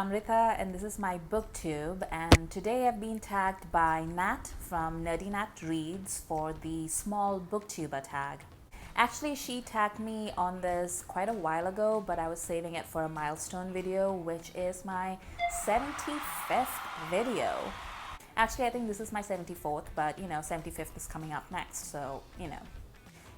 Amrita and this is my Booktube, and today I've been tagged by Nat from Nerdy Nat Reads for the small Booktuber tag. Actually, she tagged me on this quite a while ago, but I was saving it for a milestone video, which is my 75th video. Actually, I think this is my 74th, but 75th is coming up next, so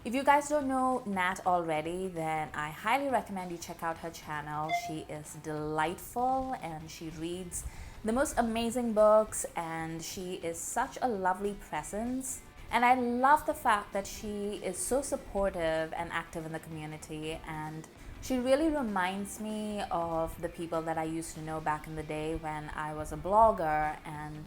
If you guys don't know Nat already, then I highly recommend you check out her channel. She is delightful and she reads the most amazing books, and she is such a lovely presence. And I love the fact that she is so supportive and active in the community, and she really reminds me of the people that I used to know back in the day when I was a blogger, and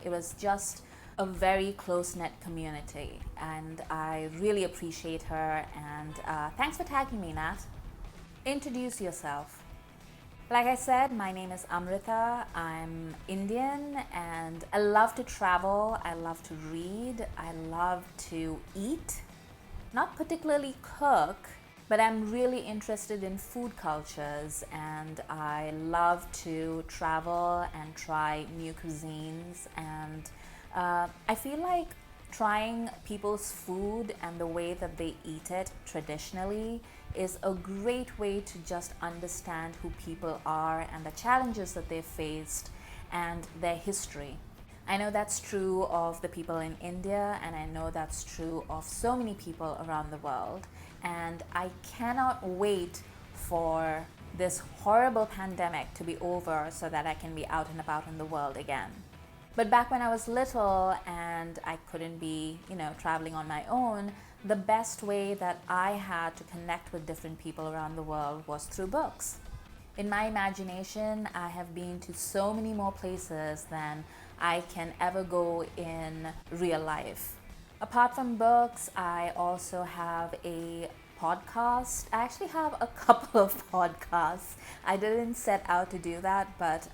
it was just a very close-knit community, and I really appreciate her. And thanks for tagging me, Nat. Introduce yourself. Like I said, my name is Amrita. I'm Indian and I love to travel, I love to read, I love to eat. Not particularly cook, but I'm really interested in food cultures, and I love to travel and try new cuisines. And I feel like trying people's food and the way that they eat it traditionally is a great way to just understand who people are and the challenges that they've faced and their history. I know that's true of the people in India, and I know that's true of so many people around the world. And I cannot wait for this horrible pandemic to be over so that I can be out and about in the world again. But back when I was little and I couldn't be, traveling on my own, the best way that I had to connect with different people around the world was through books. In my imagination, I have been to so many more places than I can ever go in real life. Apart from books, I also have a podcast. I actually have a couple of podcasts. I didn't set out to do that, but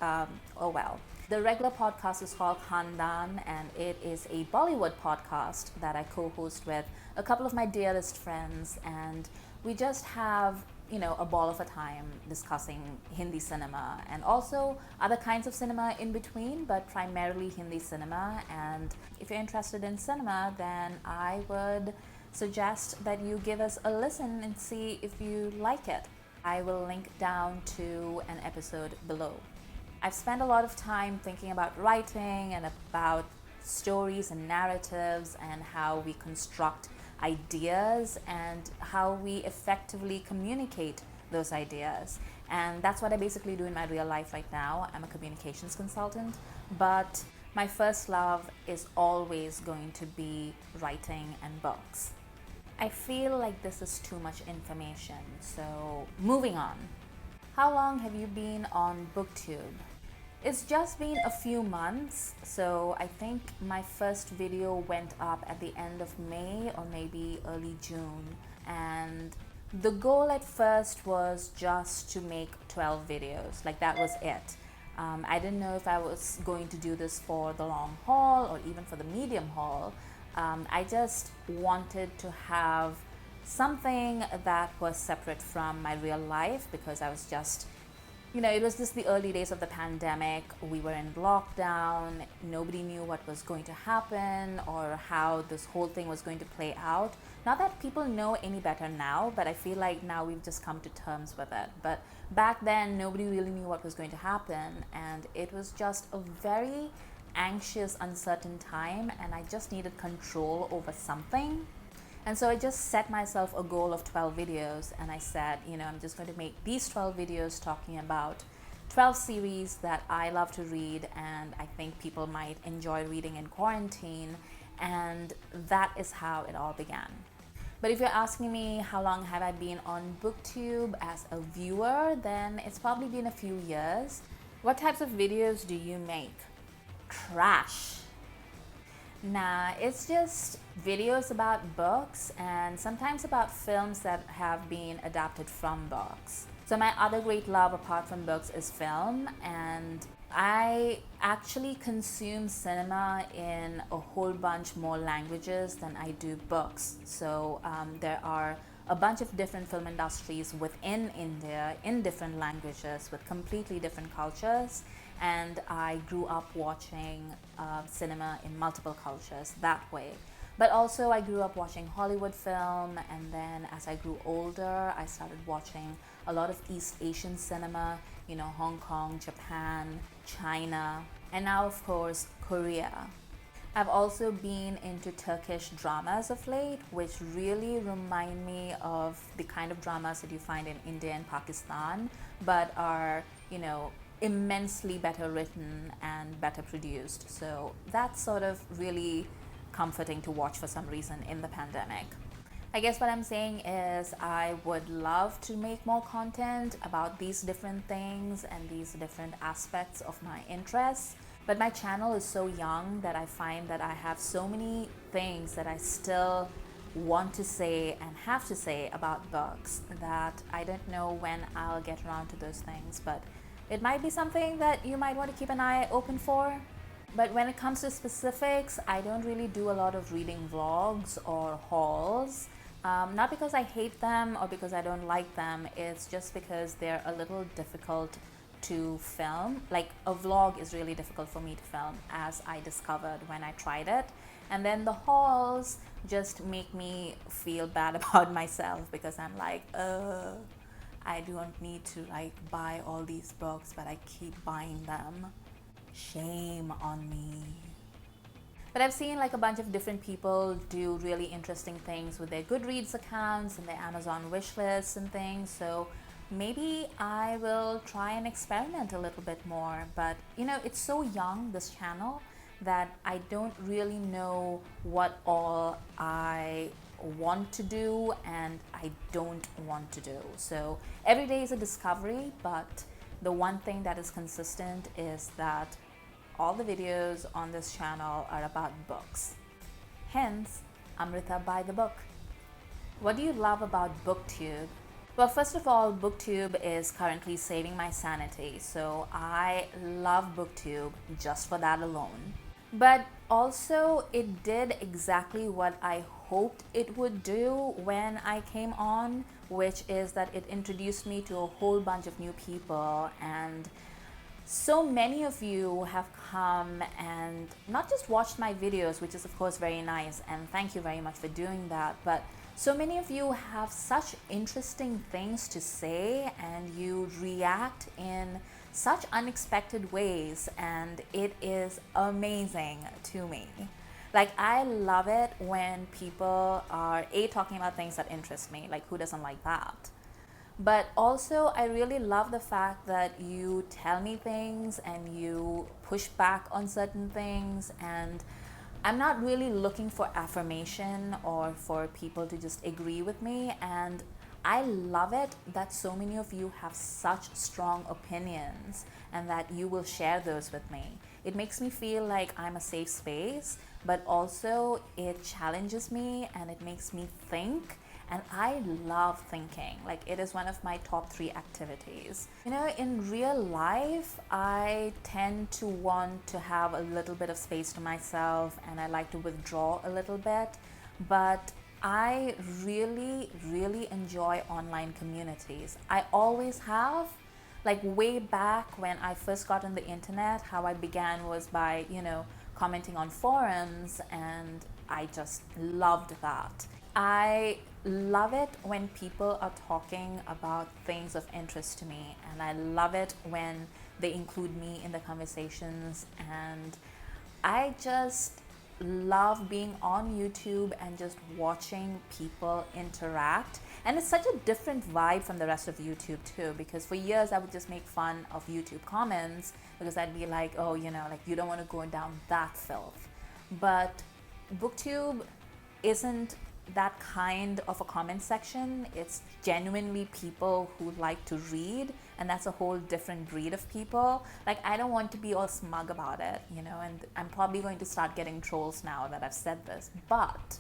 oh well. The regular podcast is called Khandan, and it is a Bollywood podcast that I co-host with a couple of my dearest friends, and we just have, a ball of a time discussing Hindi cinema and also other kinds of cinema in between, but primarily Hindi cinema. And if you're interested in cinema, then I would suggest that you give us a listen and see if you like it. I will link down to an episode below. I've spent a lot of time thinking about writing and about stories and narratives and how we construct ideas and how we effectively communicate those ideas. And that's what I basically do in my real life right now. I'm a communications consultant, but my first love is always going to be writing and books. I feel like this is too much information, so moving on. How long have you been on Booktube? It's just been a few months, so I think my first video went up at the end of May or maybe early June. And the goal at first was just to make 12 videos, like that was it. I didn't know if I was going to do this for the long haul or even for the medium haul. I just wanted to have something that was separate from my real life, because I was just, it was just the early days of the pandemic. We were in lockdown. Nobody knew what was going to happen or how this whole thing was going to play out. Not that people know any better now, but I feel like now we've just come to terms with it. But back then, nobody really knew what was going to happen, and it was just a very anxious, uncertain time, and I just needed control over something. And so I just set myself a goal of 12 videos, and I said, I'm just going to make these 12 videos talking about 12 series that I love to read and I think people might enjoy reading in quarantine. And that is how it all began. But if you're asking me how long have I been on Booktube as a viewer, then it's probably been a few years. What types of videos do you make? Trash. Nah, it's just videos about books and sometimes about films that have been adapted from books. So my other great love apart from books is film, and I actually consume cinema in a whole bunch more languages than I do books. So there are a bunch of different film industries within India in different languages with completely different cultures. And I grew up watching cinema in multiple cultures that way. But also I grew up watching Hollywood film, and then as I grew older, I started watching a lot of East Asian cinema, you know, Hong Kong, Japan, China, and now of course Korea. I've also been into Turkish dramas of late, which really remind me of the kind of dramas that you find in India and Pakistan, but are, you know, immensely better written and better produced. So that's sort of really comforting to watch for some reason in the pandemic. I guess what I'm saying is I would love to make more content about these different things and these different aspects of my interests. But my channel is so young that I find that I have so many things that I still want to say and have to say about books that I don't know when I'll get around to those things. But it might be something that you might want to keep an eye open for. But when it comes to specifics, I don't really do a lot of reading vlogs or hauls. Not because I hate them or because I don't like them, it's just because they're a little difficult to film. Like a vlog is really difficult for me to film, as I discovered when I tried it. And then the hauls just make me feel bad about myself because I'm like, I don't need to like buy all these books, but I keep buying them. Shame on me. But I've seen like a bunch of different people do really interesting things with their Goodreads accounts and their Amazon wish lists and things. So maybe I will try and experiment a little bit more. But you know, it's so young, this channel, that I don't really know what all I want to do and I don't want to do. So every day is a discovery, but the one thing that is consistent is that all the videos on this channel are about books. Hence, Amrita by the book. What do you love about Booktube? Well, first of all, Booktube is currently saving my sanity, so I love Booktube just for that alone. But also, it did exactly what I hoped it would do when I came on, which is that it introduced me to a whole bunch of new people, and so many of you have come and not just watched my videos, which is of course very nice, and thank you very much for doing that, but so many of you have such interesting things to say and you react in such unexpected ways, and it is amazing to me. Like, I love it when people are talking about things that interest me. Like, who doesn't like that? But also, I really love the fact that you tell me things and you push back on certain things, and I'm not really looking for affirmation or for people to just agree with me. And I love it that so many of you have such strong opinions and that you will share those with me. It makes me feel like I'm a safe space, but also it challenges me and it makes me think. And I love thinking. Like, it is one of my top 3 activities. You know, in real life, I tend to want to have a little bit of space to myself and I like to withdraw a little bit. But I really, really enjoy online communities. I always have. Like, way back when I first got on the internet, how I began was by, you know, commenting on forums, and I just loved that. I love it when people are talking about things of interest to me, and I love it when they include me in the conversations, and I just love being on YouTube and just watching people interact. And it's such a different vibe from the rest of YouTube too, because for years I would just make fun of YouTube comments because I'd be like, oh, you know, like, you don't want to go down that filth. But Booktube isn't that kind of a comment section. It's genuinely people who like to read, and that's a whole different breed of people. Like, I don't want to be all smug about it, you know, and I'm probably going to start getting trolls now that I've said this. But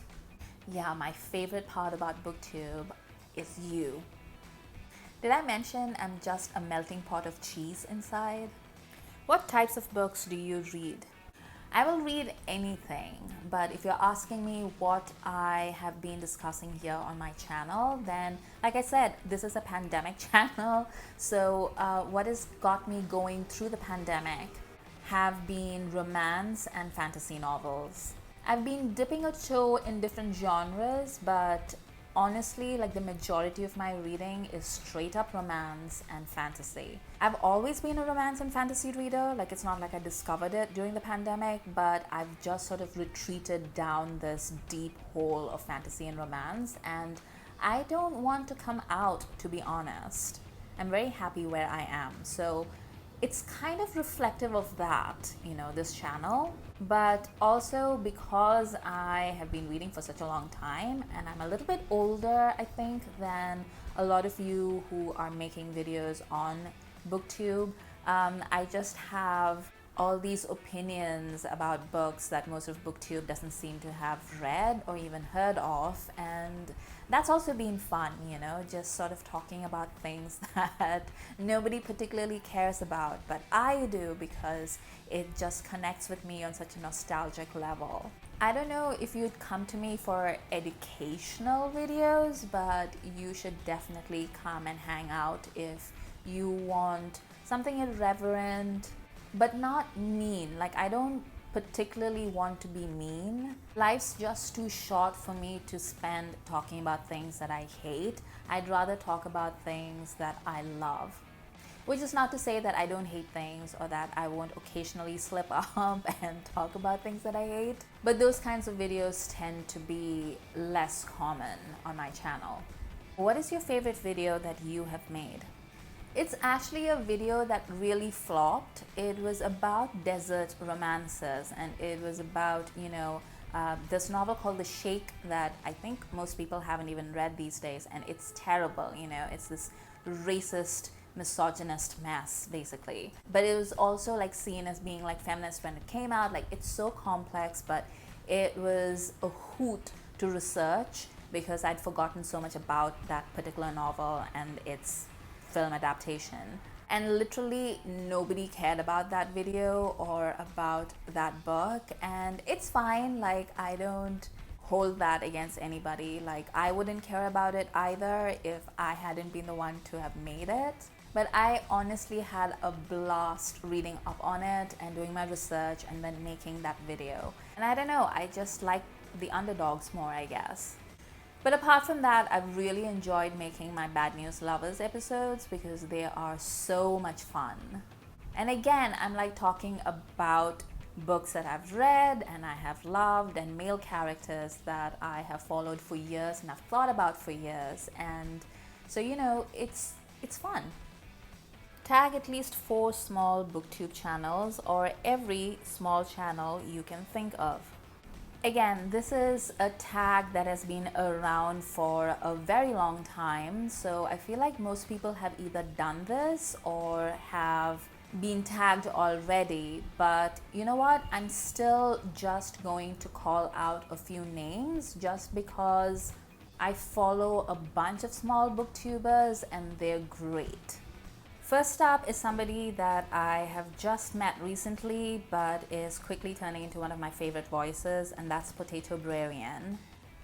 yeah, my favorite part about Booktube is you. Did I mention I'm just a melting pot of cheese inside? What types of books do you read? I will read anything, but if you're asking me what I have been discussing here on my channel, then like I said, this is a pandemic channel. So what has got me going through the pandemic have been romance and fantasy novels. I've been dipping a toe in different genres, but honestly, like the majority of my reading is straight up romance and fantasy. I've always been a romance and fantasy reader. Like, it's not like I discovered it during the pandemic, but I've just sort of retreated down this deep hole of fantasy and romance, and I don't want to come out, to be honest. I'm very happy where I am. So it's kind of reflective of that, this channel, but also because I have been reading for such a long time and I'm a little bit older, I think, than a lot of you who are making videos on Booktube. I just have all these opinions about books that most of Booktube doesn't seem to have read or even heard of, and that's also been fun, just sort of talking about things that nobody particularly cares about, but I do because it just connects with me on such a nostalgic level. I don't know if you'd come to me for educational videos, but you should definitely come and hang out if you want something irreverent, but not mean. Like, I don't particularly want to be mean. Life's just too short for me to spend talking about things that I hate. I'd rather talk about things that I love. Which is not to say that I don't hate things or that I won't occasionally slip up and talk about things that I hate. But those kinds of videos tend to be less common on my channel. What is your favorite video that you have made? It's actually a video that really flopped. It was about desert romances, and it was about, this novel called The Sheikh that I think most people haven't even read these days, and it's terrible, it's this racist, misogynist mess, basically. But it was also like seen as being like feminist when it came out. Like, it's so complex, but it was a hoot to research because I'd forgotten so much about that particular novel and its film adaptation, and literally nobody cared about that video or about that book, and it's fine. Like, I don't hold that against anybody. Like, I wouldn't care about it either if I hadn't been the one to have made it, but I honestly had a blast reading up on it and doing my research and then making that video. And I don't know, I just like the underdogs more, I guess. But apart from that, I've really enjoyed making my Bad News Lovers episodes because they are so much fun. And again, I'm like talking about books that I've read and I have loved, and male characters that I have followed for years and I've thought about for years. And so, it's fun. Tag at least 4 small Booktube channels, or every small channel you can think of. Again, this is a tag that has been around for a very long time, so I feel like most people have either done this or have been tagged already. But you know what? I'm still just going to call out a few names just because I follow a bunch of small booktubers and they're great. First up is somebody that I have just met recently but is quickly turning into one of my favorite voices, and that's Potato Brarian.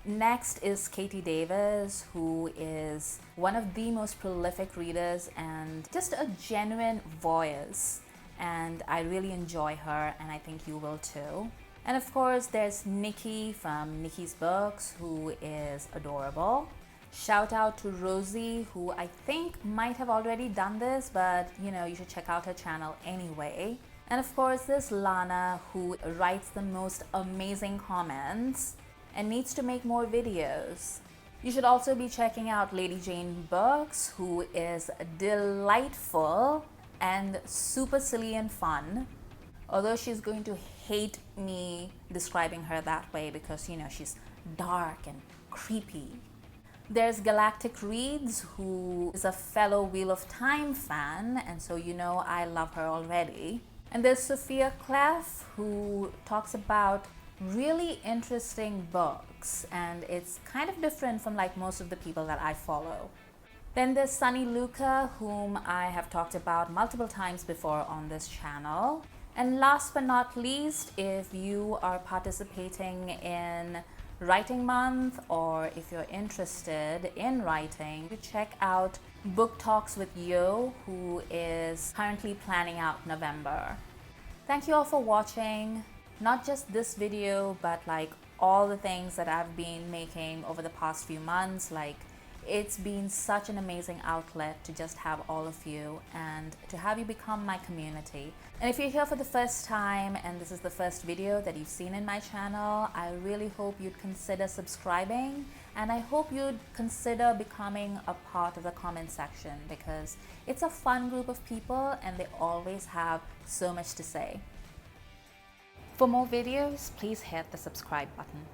Next is Katie Davis, who is one of the most prolific readers and just a genuine voice, and I really enjoy her, and I think you will too. And of course, there's Nikki from Nikki's Books, who is adorable. Shout out to Rosie, who I think might have already done this, but you should check out her channel anyway. And of course, there's Lana, who writes the most amazing comments and needs to make more videos. You should also be checking out Lady Jane Books, who is delightful and super silly and fun. Although she's going to hate me describing her that way because, she's dark and creepy. There's Galactic Reads, who is a fellow Wheel of Time fan, and so I love her already. And there's Sophia Clef, who talks about really interesting books, and it's kind of different from like most of the people that I follow. Then there's Sunny Luca, whom I have talked about multiple times before on this channel. And last but not least, if you are participating in Writing Month or if you're interested in writing, you check out Book Talks with Yo, who is currently planning out November. Thank you all for watching, not just this video, but like all the things that I've been making over the past few months. Like, it's been such an amazing outlet to just have all of you and to have you become my community. And if you're here for the first time and this is the first video that you've seen in my channel, I really hope you'd consider subscribing, and I hope you'd consider becoming a part of the comment section, because it's a fun group of people and they always have so much to say. For more videos, please hit the subscribe button.